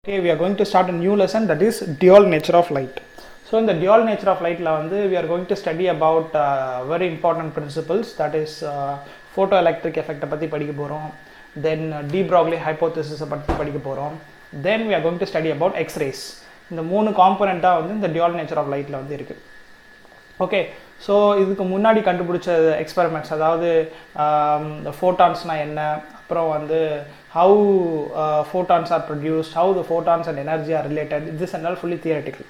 Okay, we are going to start a new lesson, that is dual nature of light. So in the dual nature of light we are going to study about very important principles, that is photoelectric effect பத்தி படிக்க போறோம், then de Broglie hypothesis பத்தி படிக்க போறோம், then we are going to study about x-rays. இந்த மூணு காம்போனன்ட்டா இந்த dual nature of light இருக்கு. ஓகே, ஸோ இதுக்கு முன்னாடி கண்டுபிடிச்ச எக்ஸ்பெரிமெண்ட்ஸ், அதாவது ஃபோட்டான்ஸ்னால் என்ன, அப்புறம் how photons are produced, how the photons and energy are related, this and all fully theoretical.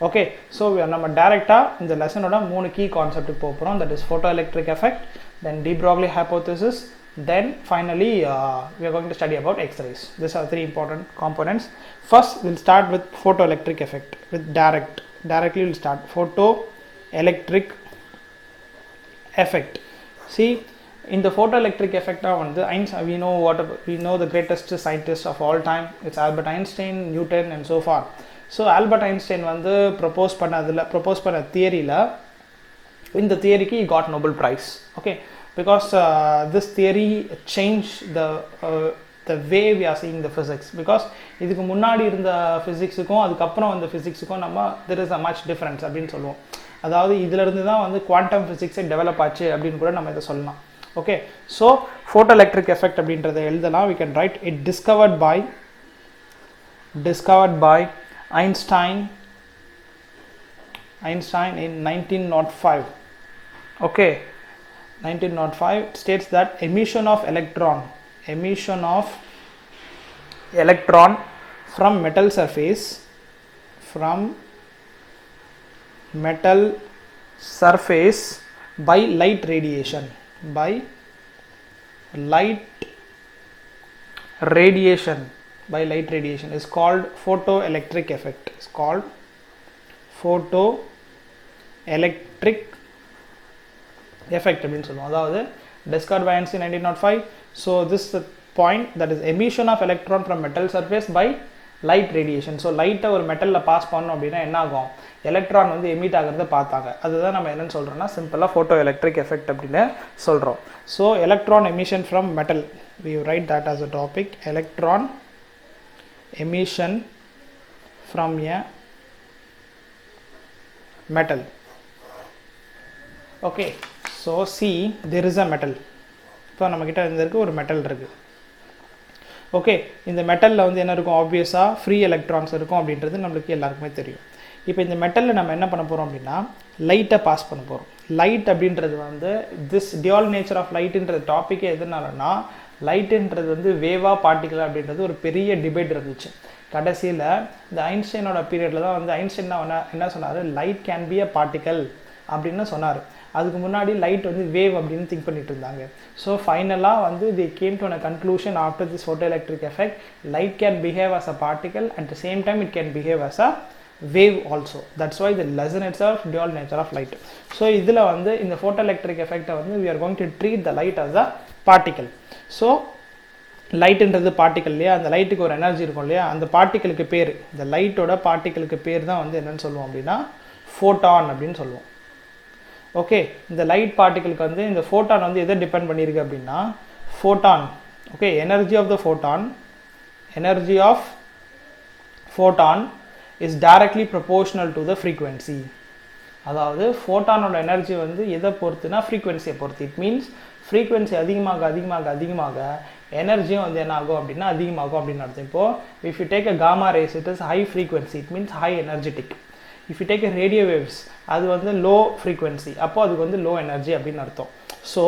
Okay, so நம்ம டைரெக்டாக இந்த லெசனோட மூணு கீ கான்செப்ட்டுக்கு போக போகிறோம், that is photoelectric effect, then de Broglie hypothesis, then finally we are going to study about x-rays. These are three important components. First we'll start with photoelectric effect, with directly we'll start photoelectric effect. See, in the photoelectric effect Einstein, we know the greatest scientist of all time, it's Albert Einstein, Newton and so far. So Albert Einstein propose பண்ண theory-ல, in the theory he got Nobel Prize. Okay, because this theory changed the way we are seeing the physics, because இதுக்கு முன்னாடி இருந்த physics-க்கும் அதுக்கப்புறம் வந்த physics-க்கும் there is a much difference அப்படின்னு சொல்லுவோம். அதாவது இதில இருந்து தான் குவாண்டம் ஃபிசிக்ஸே டெவலப் ஆச்சு அப்படின்னு கூட நம்ம இதை சொல்லலாம். ஓகே, ஸோ ஃபோட்டோஎலக்ட்ரிக் எஃபெக்ட் அப்படின்றத எழுதலாம். we can write it discovered by Einstein in 1905. Okay, 1905 states that emission of electron from metal surface by light radiation is called photoelectric effect. It's called photoelectric effect அப்படினு சொல்லுவோம். அதாவது discovered by Einstein 1905. So this is the point, that is emission of electron from metal surface by light radiation. So light ஒரு மெட்டல்ல pass பண்ணோம் அப்படின்னா என்ன ஆகும், electron emit ஆகிறத பார்த்தாங்க. அதுதான் நம்ம என்னன்னு சொல்றோம்னா சிம்பிளா photoelectric effect அப்படின்னு சொல்றோம். So electron emission from metal, we write that as a topic, electron emission from a metal. Okay, so see, there is a metal. இப்போ நம்ம கிட்ட இருக்கு ஒரு மெட்டல் இருக்கு. ஓகே, இந்த மெட்டலில் என்ன இருக்கும், ஆப்வியஸாக ஃப்ரீ எலக்ட்ரான்ஸ் இருக்கும் அப்படின்றது நம்மளுக்கு எல்லாருக்குமே தெரியும். இப்போ இந்த மெட்டலில் நம்ம என்ன பண்ண போகிறோம் அப்படின்னா லைட்டை பாஸ் பண்ண போகிறோம். லைட் அப்படின்றது திஸ் டியூல் நேச்சர் ஆஃப் லைட்டுன்றது டாப்பிக்கே எதுனாலனா, லைட்டுன்றது வேவா பார்ட்டிகல் அப்படின்றது ஒரு பெரிய டிபேட் இருந்துச்சு. கடைசியில் இந்த ஐன்ஸ்டைனோட பீரியடில் தான் ஐன்ஸ்டைன் என்ன சொன்னார், light can be a particle அப்படின்னு சொன்னார். அதுக்கு முன்னாடி லைட் வேவ் அப்படின்னு திங்க் பண்ணிட்டு இருந்தாங்க. ஸோ ஃபைனலாக they came to a conclusion after this photoelectric effect, light can behave as a particle, at the same time it can behave as a wave also. That's why the lesson itself dual nature of light. So இதில் இந்த photoelectric effect we are going to treat the light as a particle. So லைட்ன்றது particle இல்லையா, அந்த லைட்டுக்கு ஒரு energy இருக்கும் இல்லையா, அந்த பார்ட்டிக்கலுக்கு பேர், இந்த லைட்டோட பார்ட்டிக்கலுக்கு பேர் தான் என்னன்னு சொல்லுவோம் அப்படின்னா ஃபோட்டான் அப்படின்னு சொல்லுவோம். ஓகே, இந்த லைட் பார்ட்டிகளுக்கு இந்த ஃபோட்டான் எதை டிபெண்ட் பண்ணியிருக்கு அப்படின்னா photon. Okay, energy of photon is directly proportional to the frequency. அதாவது ஃபோட்டானோட எனர்ஜி எதை பொறுத்துனா ஃப்ரீக்வன்சியை பொறுத்து. இட் மீன்ஸ் ஃப்ரீக்வன்சி அதிகமாக எனர்ஜியும் என்ன ஆகும் அப்படின்னா அதிகமாகும் அப்படின்னு அர்த்தம். இப்போது if you take a gamma rays, it is high frequency, it means high energetic. If you take a radio waves, அது லோ ஃப்ரீக்வன்சி, அப்போ அதுக்கு லோ எனர்ஜி அப்படின்னு அர்த்தம். ஸோ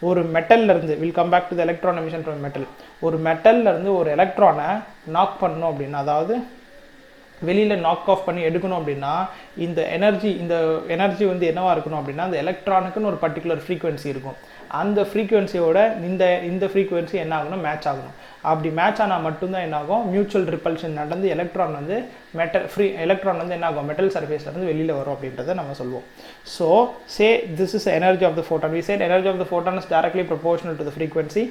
ஒரு மெட்டல்லேருந்து, will come back to the electron emission from metal, ஒரு மெட்டல்லேருந்து ஒரு எலக்ட்ரானை நாக் பண்ணணும் அப்படின்னா, அதாவது வெளியில் நாக் ஆஃப் பண்ணி எடுக்கணும் அப்படின்னா இந்த எனர்ஜி என்னவா இருக்கணும் அப்படின்னா, அந்த எலக்ட்ரானுக்குன்னு ஒரு பர்டிகுலர் ஃப்ரீக்வன்சி இருக்கும். அந்த ஃப்ரீக்வன்சியோட இந்த ஃப்ரீக்வன்சி என்ன ஆகணும், மேட்ச் ஆகணும். அப்படி மேட்ச் ஆனால் மட்டும்தான் என்ன ஆகும், மியூச்சுவல் ரிப்பல்ஷன் நடந்து எலக்ட்ரான் எலக்ட்ரான் என்ன ஆகும், மெட்டல் சர்ஃபேஸ்லேருந்து வெளியில் வரும் அப்படின்றத நம்ம சொல்லுவோம். So say this is energy of the photon. We said energy of the photon is directly proportional to the frequency.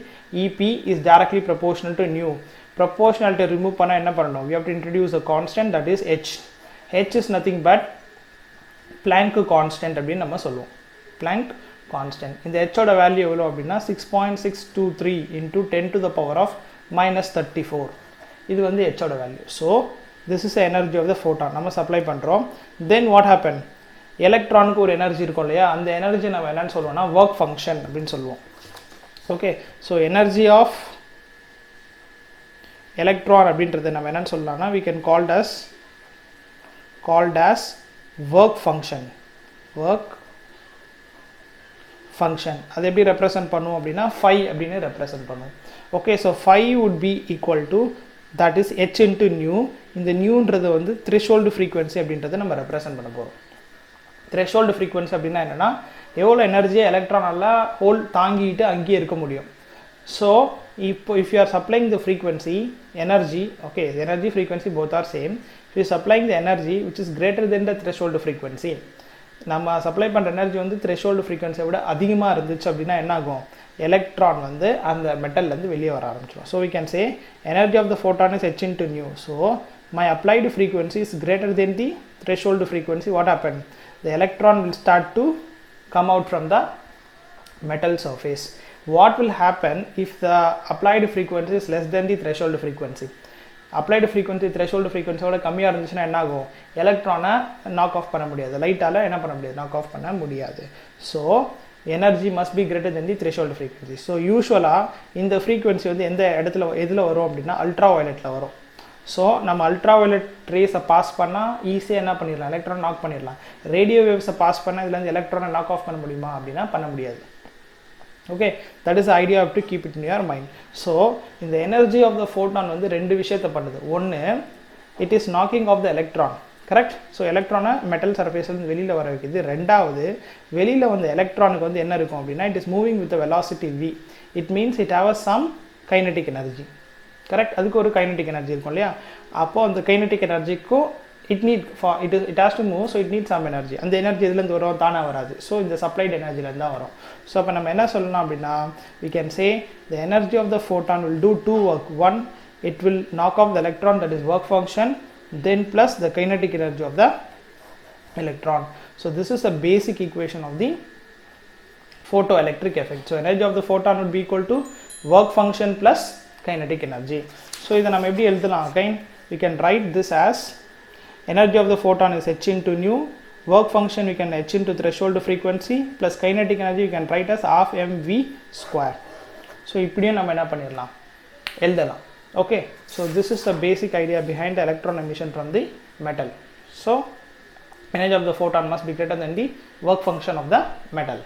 EP is directly proportional to nu. Proportionality remove பண்ணால் என்ன பண்ணணும், we have to introduce a constant, that is h. h is nothing but Planck constant அப்படின்னு நம்ம சொல்லுவோம். Planck constant. இந்த h ஓட value எவ்வளோ அப்படின்னா 6.623 into 10 to the power of minus 34. இது வந்து h ஓட value. So this is the energy of the photon. நம்ம சப்ளை பண்ணுறோம். then what happen? எலக்ட்ரானுக்கு ஒரு எனர்ஜி இருக்கும் இல்லையா, அந்த எனர்ஜி நம்ம என்னன்னு சொல்லுவோம்னா ஒர்க் ஃபங்க்ஷன் அப்படின்னு சொல்லுவோம். Okay, so energy of electron அப்படின்றது நம்ம என்னன்னு சொல்லலாம்னா we can called as work function. அது எப்படி ரெப்ரசன்ட் பண்ணுவோம் அப்படின்னா phi அப்படின்னு ரெப்ரசன்ட் பண்ணுவோம். Okay, so phi would be equal to that is h into nu. இந்த நியூன்றது வந்து த்ரெஷோல்டு ஃப்ரீக்வன்சி அப்படின்றத நம்ம ரெப்ரசன்ட் பண்ண போகிறோம். த்ரெஷோல்டு ஃப்ரீக்வன்சி அப்படின்னா என்னென்னா எவ்வளோ எனர்ஜியை எலக்ட்ரானால ஹோல் தாங்கிட்டு அங்கேயே இருக்க முடியும். ஸோ இப்போ if you are supplying the frequency energy, okay, the energy frequency both are same. If you are supplying the energy which is greater than the threshold frequency, நம்ம சப்ளை பண்ணுற எனர்ஜி வந்து threshold ஃப்ரீக்வன்சியை விட அதிகமாக இருந்துச்சு அப்படின்னா என்ன ஆகும், எலக்ட்ரான் வந்து அந்த மெட்டல்லேருந்து வெளியே வர ஆரம்பிச்சிடும். So we can say energy of the photon is h into nu. So my applied frequency is greater than the threshold frequency. What happened? The electron will start to come out from the metal surface. What will happen if the applied frequency is less than the threshold frequency? Applied frequency threshold ஃப்ரீக்வன்சியோட கம்மியாக இருந்துச்சுன்னா என்ன ஆகும், எலக்ட்ரானை knock off பண்ண முடியாது, லைட்டால் என்ன பண்ண முடியாது, நாக் ஆஃப் பண்ண முடியாது. So energy must be greater than the threshold frequency. So யூஸ்வலாக இந்த ஃப்ரீக்வன்சி வந்து எதில் வரும் அப்படின்னா அல்ட்ரா வயலட்டில் வரும். ஸோ நம்ம அல்ட்ரா வயலட் ரேஸை பாஸ் பண்ணால் ஈஸியாக என்ன பண்ணிடலாம், எலக்ட்ரான் நாக் பண்ணிடலாம். ரேடியோ வேவ்ஸை பாஸ் பண்ணால் இதுலேருந்து எலக்ட்ரானை நாக் ஆஃப் பண்ண முடியுமா அப்படின்னா பண்ண முடியாது. Okay, that is the idea of to keep it in your mind. So in the energy of the photon வந்து ரெண்டு விஷயத்தை பண்ணுது. ஒன்று, it is knocking off the electron, correct? So எலக்ட்ரானை மெட்டல் சர்ஃபேஸ்லேருந்து வெளியில் வர வைக்குது. ரெண்டாவது, வெளியில் வந்து எலக்ட்ரானுக்கு வந்து என்ன இருக்கும் அப்படின்னா it is moving with the velocity v. It means it has some kinetic energy, correct? அதுக்கு ஒரு kinetic energy இருக்கும் இல்லையா, அப்போது அந்த kinetic energyக்கும் it has to move, so it needs some energy. அந்த எனர்ஜி இதுலேருந்து வரும், தானாக வராது. ஸோ இந்த சப்ளைட் எனர்ஜிலேருந்து தான் வரும். ஸோ அப்போ நம்ம என்ன சொல்லலாம் அப்படின்னா we can say the energy of the photon will do two work. One, it will knock off the electron, that is work function, then plus the kinetic energy of the electron. So this is the basic equation of the photoelectric effect. So energy of the photon would be equal to work function plus kinetic energy. So இதை நம்ம எப்படி எழுதலாம், again we can write this as energy of the photon is h into nu, work function we can h into threshold frequency, plus kinetic energy we can write as half mv square. So இப்படியும் நம்ம என்ன பண்ணிடலாம், எழுதலாம். Okay, so this is the basic idea behind the electron emission from the metal. So energy of the photon must be greater than the work function of the metal.